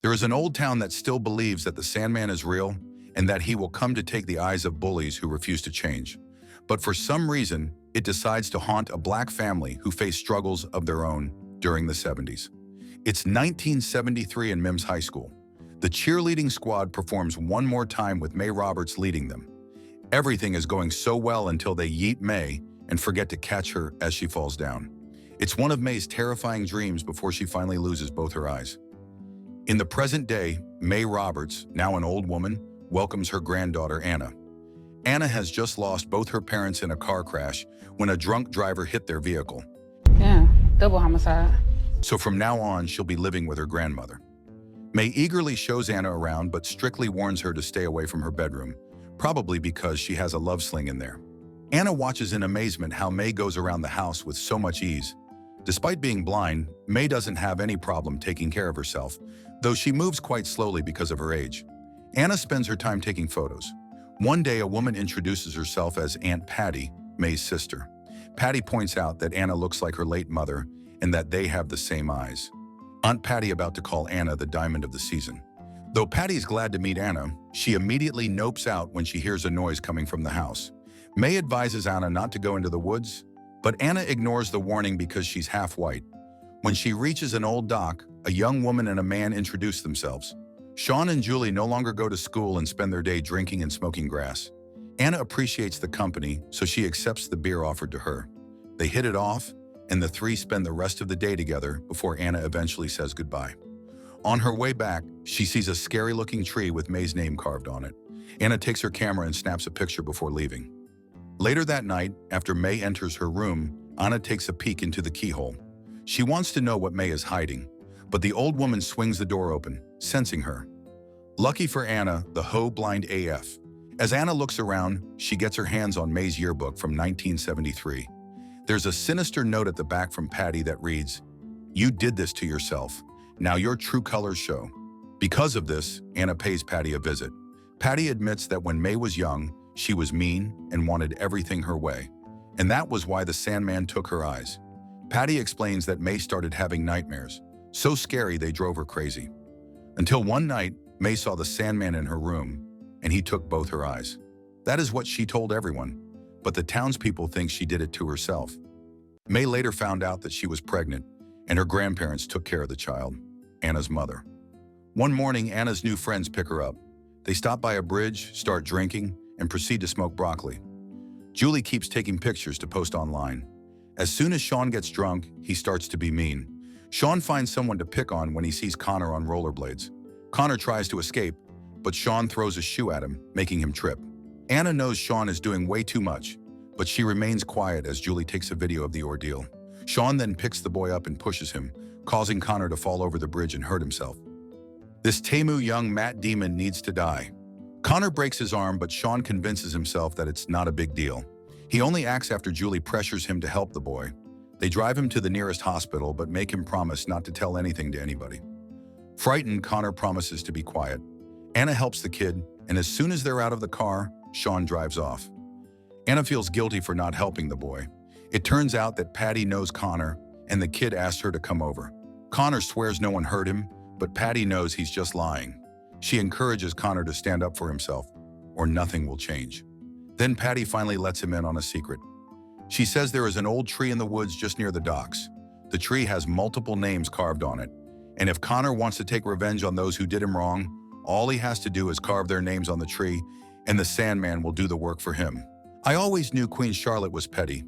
There is an old town that still believes that the Sandman is real and that he will come to take the eyes of bullies who refuse to change. But for some reason, it decides to haunt a black family who face struggles of their own during the 70s. It's 1973 in Mims High School. The cheerleading squad performs one more time with May Roberts leading them. Everything is going so well until they yeet May and forget to catch her as she falls down. It's one of May's terrifying dreams before she finally loses both her eyes. In the present day, May Roberts, now an old woman, welcomes her granddaughter Anna. Anna has just lost both her parents in a car crash when a drunk driver hit their vehicle. Yeah, double homicide. So from now on, she'll be living with her grandmother. May eagerly shows Anna around but strictly warns her to stay away from her bedroom, probably because she has a love sling in there. Anna watches in amazement how May goes around the house with so much ease. Despite being blind, May doesn't have any problem taking care of herself, though she moves quite slowly because of her age. Anna spends her time taking photos. One day, a woman introduces herself as Aunt Patty, May's sister. Patty points out that Anna looks like her late mother and that they have the same eyes. Aunt Patty about to call Anna the diamond of the season. Though Patty's glad to meet Anna, she immediately nopes out when she hears a noise coming from the house. May advises Anna not to go into the woods, but Anna ignores the warning because she's half white. When she reaches an old dock, a young woman and a man introduce themselves. Shawn and Julie no longer go to school and spend their day drinking and smoking grass. Anna appreciates the company, so she accepts the beer offered to her. They hit it off, and the three spend the rest of the day together before Anna eventually says goodbye. On her way back, she sees a scary-looking tree with May's name carved on it. Anna takes her camera and snaps a picture before leaving. Later that night, after May enters her room, Anna takes a peek into the keyhole. She wants to know what May is hiding, but the old woman swings the door open, sensing her. Lucky for Anna, the hoe blind AF. As Anna looks around, she gets her hands on May's yearbook from 1973. There's a sinister note at the back from Patty that reads, "You did this to yourself. Now your true colors show." Because of this, Anna pays Patty a visit. Patty admits that when May was young, she was mean and wanted everything her way. And that was why the Sandman took her eyes. Patty explains that May started having nightmares, so scary they drove her crazy. Until one night, May saw the Sandman in her room, and he took both her eyes. That is what she told everyone, but the townspeople think she did it to herself. May later found out that she was pregnant, and her grandparents took care of the child, Anna's mother. One morning, Anna's new friends pick her up. They stop by a bridge, start drinking, and proceed to smoke broccoli. Julie keeps taking pictures to post online. As soon as Shawn gets drunk, he starts to be mean. Shawn finds someone to pick on when he sees Connor on rollerblades. Connor tries to escape, but Shawn throws a shoe at him, making him trip. Anna knows Shawn is doing way too much, but she remains quiet as Julie takes a video of the ordeal. Shawn then picks the boy up and pushes him, causing Connor to fall over the bridge and hurt himself. This Temu young Matt demon needs to die. Connor breaks his arm, but Shawn convinces himself that it's not a big deal. He only acts after Julie pressures him to help the boy. They drive him to the nearest hospital, but make him promise not to tell anything to anybody. Frightened, Connor promises to be quiet. Anna helps the kid, and as soon as they're out of the car, Shawn drives off. Anna feels guilty for not helping the boy. It turns out that Patty knows Connor, and the kid asks her to come over. Connor swears no one hurt him, but Patty knows he's just lying. She encourages Connor to stand up for himself, or nothing will change. Then Patty finally lets him in on a secret. She says there is an old tree in the woods just near the docks. The tree has multiple names carved on it, and if Connor wants to take revenge on those who did him wrong, all he has to do is carve their names on the tree, and the Sandman will do the work for him. I always knew Queen Charlotte was petty.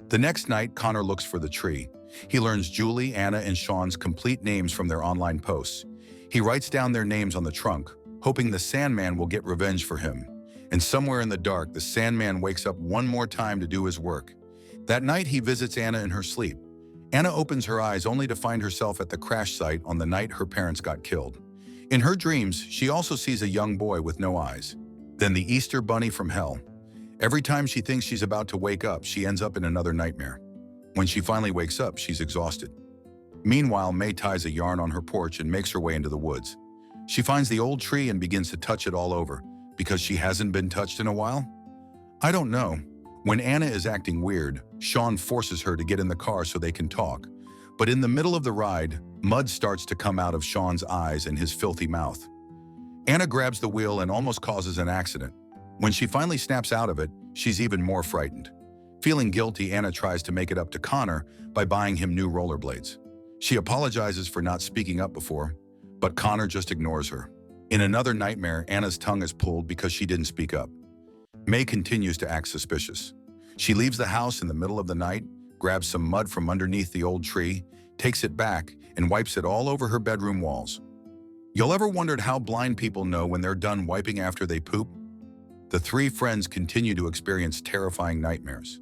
The next night, Connor looks for the tree. He learns Julie, Anna, and Shawn's complete names from their online posts. He writes down their names on the trunk, hoping the Sandman will get revenge for him. And somewhere in the dark, the Sandman wakes up one more time to do his work. That night, he visits Anna in her sleep. Anna opens her eyes only to find herself at the crash site on the night her parents got killed. In her dreams, she also sees a young boy with no eyes. Then the Easter Bunny from hell. Every time she thinks she's about to wake up, she ends up in another nightmare. When she finally wakes up, she's exhausted. Meanwhile, May ties a yarn on her porch and makes her way into the woods. She finds the old tree and begins to touch it all over, because she hasn't been touched in a while? I don't know. When Anna is acting weird, Shawn forces her to get in the car so they can talk. But in the middle of the ride, Mud starts to come out of Shawn's eyes and his filthy mouth. Anna grabs the wheel and almost causes an accident. When she finally snaps out of it, she's even more frightened. Feeling guilty, Anna tries to make it up to Connor by buying him new rollerblades. She apologizes for not speaking up before, but Connor just ignores her. In another nightmare, Anna's tongue is pulled because she didn't speak up. May continues to act suspicious. She leaves the house in the middle of the night, grabs some mud from underneath the old tree, takes it back, and wipes it all over her bedroom walls. You'll ever wondered how blind people know when they're done wiping after they poop? The three friends continue to experience terrifying nightmares.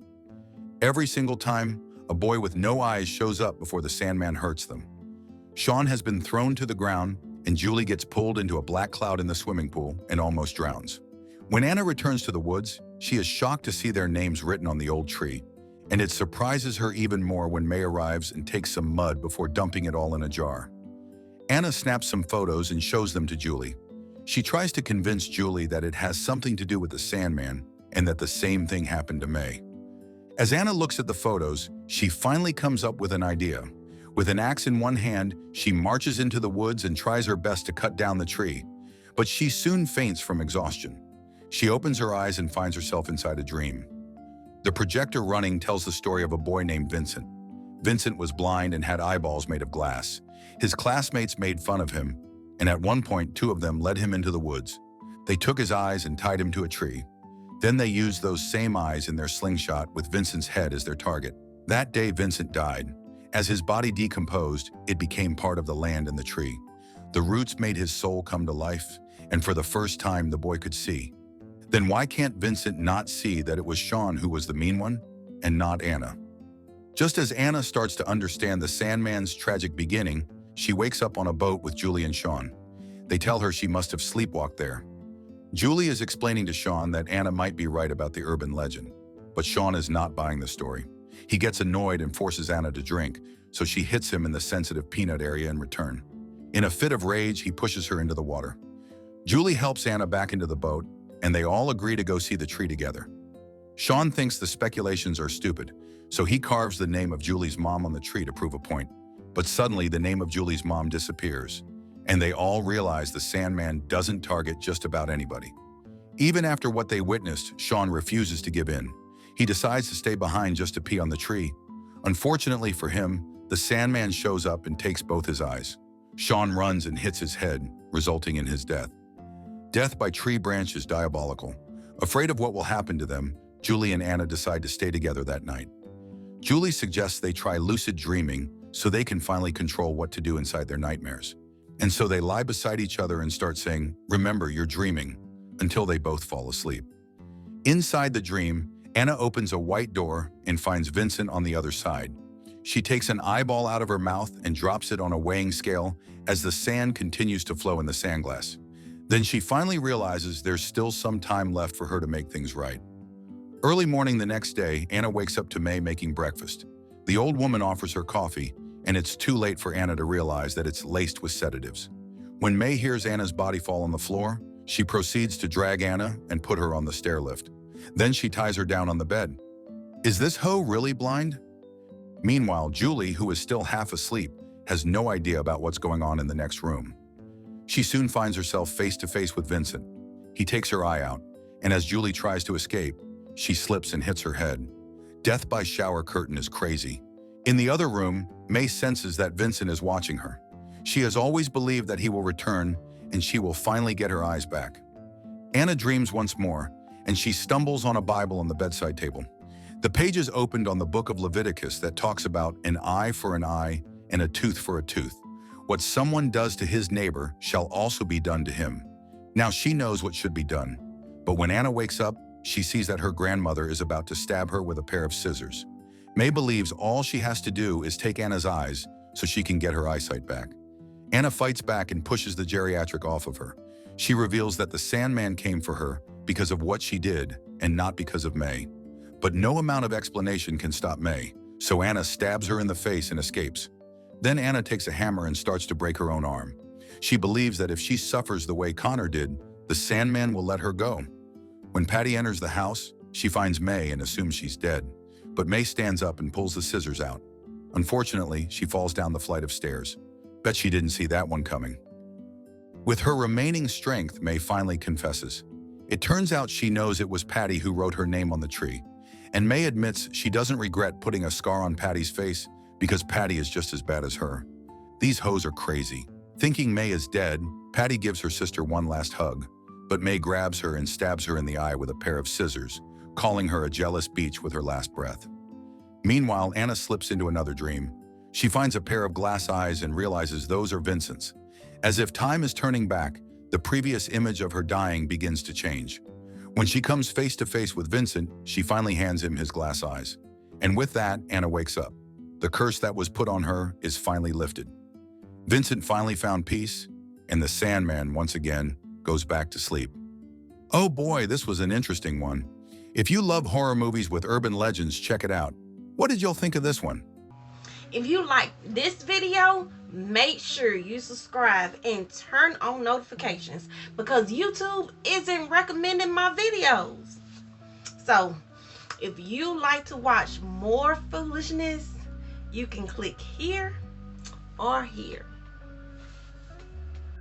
Every single time, a boy with no eyes shows up before the Sandman hurts them. Shawn has been thrown to the ground, and Julie gets pulled into a black cloud in the swimming pool and almost drowns. When Anna returns to the woods, she is shocked to see their names written on the old tree, and it surprises her even more when May arrives and takes some mud before dumping it all in a jar. Anna snaps some photos and shows them to Julie. She tries to convince Julie that it has something to do with the Sandman and that the same thing happened to May. As Anna looks at the photos, she finally comes up with an idea. With an axe in one hand, she marches into the woods and tries her best to cut down the tree, but she soon faints from exhaustion. She opens her eyes and finds herself inside a dream. The projector running tells the story of a boy named Vincent. Vincent was blind and had eyeballs made of glass. His classmates made fun of him, and at one point, two of them led him into the woods. They took his eyes and tied him to a tree. Then they used those same eyes in their slingshot with Vincent's head as their target. That day, Vincent died. As his body decomposed, it became part of the land and the tree. The roots made his soul come to life, and for the first time, the boy could see. Then why can't Vincent not see that it was Shawn who was the mean one, and not Anna? Just as Anna starts to understand the Sandman's tragic beginning, she wakes up on a boat with Julie and Shawn. They tell her she must have sleepwalked there. Julie is explaining to Shawn that Anna might be right about the urban legend, but Shawn is not buying the story. He gets annoyed and forces Anna to drink, so she hits him in the sensitive peanut area in return. In a fit of rage, he pushes her into the water. Julie helps Anna back into the boat, and they all agree to go see the tree together. Shawn thinks the speculations are stupid, so he carves the name of Julie's mom on the tree to prove a point. But suddenly, the name of Julie's mom disappears, and they all realize the Sandman doesn't target just about anybody. Even after what they witnessed, Shawn refuses to give in. He decides to stay behind just to pee on the tree. Unfortunately for him, the Sandman shows up and takes both his eyes. Shawn runs and hits his head, resulting in his death. Death by tree branch is diabolical. Afraid of what will happen to them, Julie and Anna decide to stay together that night. Julie suggests they try lucid dreaming so they can finally control what to do inside their nightmares. And so they lie beside each other and start saying, "Remember, you're dreaming," until they both fall asleep. Inside the dream, Anna opens a white door and finds Vincent on the other side. She takes an eyeball out of her mouth and drops it on a weighing scale as the sand continues to flow in the sandglass. Then she finally realizes there's still some time left for her to make things right. Early morning the next day, Anna wakes up to May making breakfast. The old woman offers her coffee, and it's too late for Anna to realize that it's laced with sedatives. When May hears Anna's body fall on the floor, she proceeds to drag Anna and put her on the stair lift. Then she ties her down on the bed. Is this hoe really blind? Meanwhile, Julie, who is still half asleep, has no idea about what's going on in the next room. She soon finds herself face to face with Vincent. He takes her eye out, and as Julie tries to escape, she slips and hits her head. Death by shower curtain is crazy. In the other room, May senses that Vincent is watching her. She has always believed that he will return, and she will finally get her eyes back. Anna dreams once more, and she stumbles on a Bible on the bedside table. The page is opened on the book of Leviticus that talks about an eye for an eye and a tooth for a tooth. What someone does to his neighbor shall also be done to him. Now she knows what should be done, but when Anna wakes up, she sees that her grandmother is about to stab her with a pair of scissors. May believes all she has to do is take Anna's eyes so she can get her eyesight back. Anna fights back and pushes the geriatric off of her. She reveals that the Sandman came for her because of what she did and not because of May. But no amount of explanation can stop May, so Anna stabs her in the face and escapes. Then Anna takes a hammer and starts to break her own arm. She believes that if she suffers the way Connor did, the Sandman will let her go. When Patty enters the house, she finds May and assumes she's dead. But May stands up and pulls the scissors out. Unfortunately, she falls down the flight of stairs. Bet she didn't see that one coming. With her remaining strength, May finally confesses. It turns out she knows it was Patty who wrote her name on the tree, and May admits she doesn't regret putting a scar on Patty's face because Patty is just as bad as her. These hoes are crazy. Thinking May is dead, Patty gives her sister one last hug, but May grabs her and stabs her in the eye with a pair of scissors, calling her a jealous bitch with her last breath. Meanwhile, Anna slips into another dream. She finds a pair of glass eyes and realizes those are Vincent's. As if time is turning back, the previous image of her dying begins to change. When she comes face to face with Vincent, she finally hands him his glass eyes. And with that, Anna wakes up. The curse that was put on her is finally lifted. Vincent finally found peace, and the Sandman once again goes back to sleep. Oh boy, this was an interesting one. If you love horror movies with urban legends, check it out. What did y'all think of this one? If you like this video, make sure you subscribe and turn on notifications because YouTube isn't recommending my videos. So, if you like to watch more foolishness, you can click here or here.